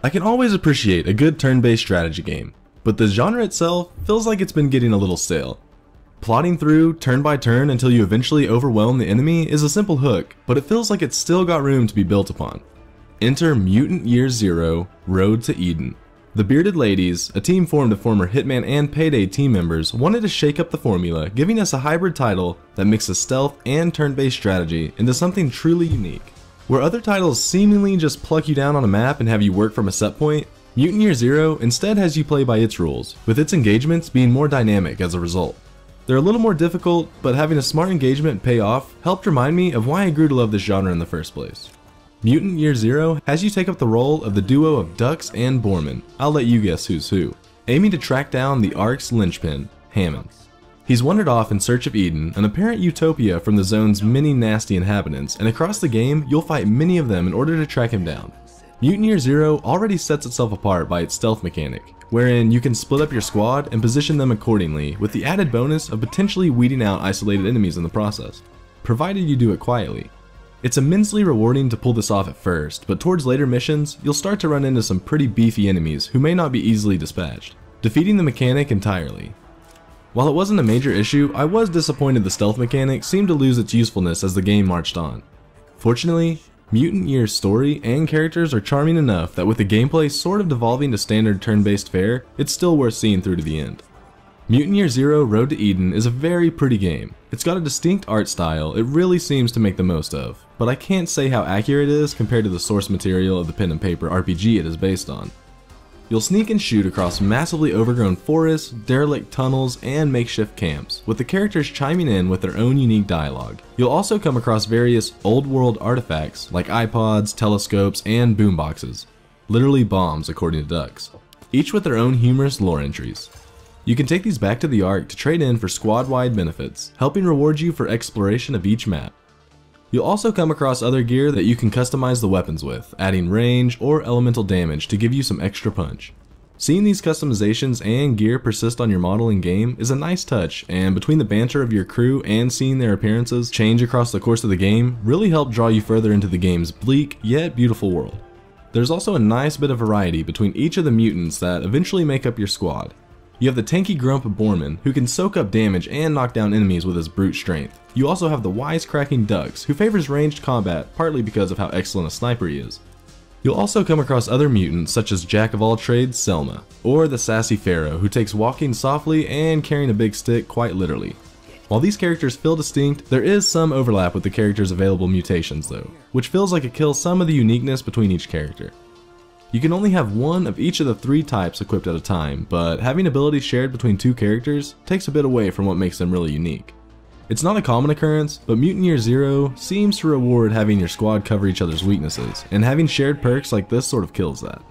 I can always appreciate a good turn-based strategy game, but the genre itself feels like it's been getting a little stale. Plotting through turn by turn until you eventually overwhelm the enemy is a simple hook, but it feels like it's still got room to be built upon. Enter Mutant Year Zero: Road to Eden. The Bearded Ladies, a team formed of former Hitman and Payday team members, wanted to shake up the formula, giving us a hybrid title that mixes stealth and turn-based strategy into something truly unique. Where other titles seemingly just pluck you down on a map and have you work from a set point, Mutant Year Zero instead has you play by its rules, with its engagements being more dynamic as a result. They're a little more difficult, but having a smart engagement pay off helped remind me of why I grew to love this genre in the first place. Mutant Year Zero has you take up the role of the duo of Dux and Borman, I'll let you guess who's who, aiming to track down the Ark's linchpin, Hammond. He's wandered off in search of Eden, an apparent utopia from the zone's many nasty inhabitants, and across the game, you'll fight many of them in order to track him down. Mutant Year Zero already sets itself apart by its stealth mechanic, wherein you can split up your squad and position them accordingly, with the added bonus of potentially weeding out isolated enemies in the process, provided you do it quietly. It's immensely rewarding to pull this off at first, but towards later missions, you'll start to run into some pretty beefy enemies who may not be easily dispatched, defeating the mechanic entirely. While it wasn't a major issue, I was disappointed the stealth mechanic seemed to lose its usefulness as the game marched on. Fortunately, Mutant Year's story and characters are charming enough that with the gameplay sort of devolving to standard turn-based fare, it's still worth seeing through to the end. Mutant Year Zero: Road to Eden is a very pretty game. It's got a distinct art style it really seems to make the most of, but I can't say how accurate it is compared to the source material of the pen and paper RPG it is based on. You'll sneak and shoot across massively overgrown forests, derelict tunnels, and makeshift camps, with the characters chiming in with their own unique dialogue. You'll also come across various old-world artifacts like iPods, telescopes, and boomboxes. Literally bombs, according to Dux, each with their own humorous lore entries. You can take these back to the Ark to trade in for squad-wide benefits, helping reward you for exploration of each map. You'll also come across other gear that you can customize the weapons with, adding range or elemental damage to give you some extra punch. Seeing these customizations and gear persist on your model in game is a nice touch, and between the banter of your crew and seeing their appearances change across the course of the game really help draw you further into the game's bleak yet beautiful world. There's also a nice bit of variety between each of the mutants that eventually make up your squad. You have the tanky grump Borman, who can soak up damage and knock down enemies with his brute strength. You also have the wisecracking Dux, who favors ranged combat partly because of how excellent a sniper he is. You'll also come across other mutants such as Jack-of-all-trades Selma, or the sassy Pharaoh, who takes walking softly and carrying a big stick quite literally. While these characters feel distinct, there is some overlap with the characters' available mutations though, which feels like it kills some of the uniqueness between each character. You can only have one of each of the three types equipped at a time, but having abilities shared between two characters takes a bit away from what makes them really unique. It's not a common occurrence, but Mutant Year Zero seems to reward having your squad cover each other's weaknesses, and having shared perks like this sort of kills that.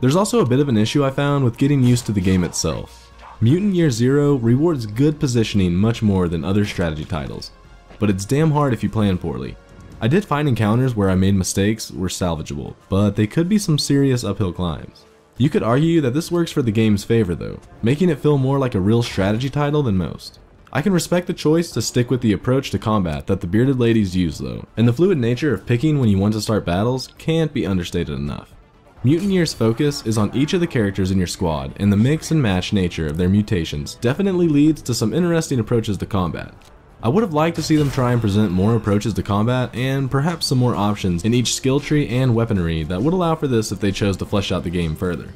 There's also a bit of an issue I found with getting used to the game itself. Mutant Year Zero rewards good positioning much more than other strategy titles, but it's damn hard if you plan poorly. I did find encounters where I made mistakes were salvageable, but they could be some serious uphill climbs. You could argue that this works for the game's favor though, making it feel more like a real strategy title than most. I can respect the choice to stick with the approach to combat that the Bearded Ladies use though, and the fluid nature of picking when you want to start battles can't be understated enough. Mutant Year's focus is on each of the characters in your squad, and the mix and match nature of their mutations definitely leads to some interesting approaches to combat. I would have liked to see them try and present more approaches to combat and perhaps some more options in each skill tree and weaponry that would allow for this if they chose to flesh out the game further.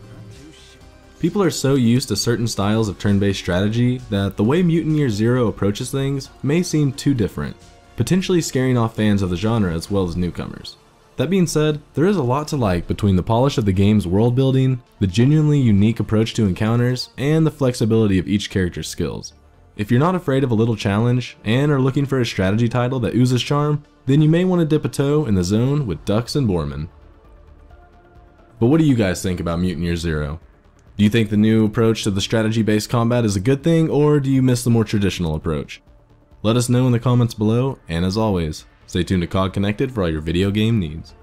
People are so used to certain styles of turn-based strategy that the way Mutant Year Zero approaches things may seem too different, potentially scaring off fans of the genre as well as newcomers. That being said, there is a lot to like between the polish of the game's world building, the genuinely unique approach to encounters, and the flexibility of each character's skills. If you're not afraid of a little challenge and are looking for a strategy title that oozes charm, then you may want to dip a toe in the zone with Dux and Borman. But what do you guys think about Mutant Year Zero? Do you think the new approach to the strategy-based combat is a good thing, or do you miss the more traditional approach? Let us know in the comments below, and as always, stay tuned to COGconnected for all your video game needs.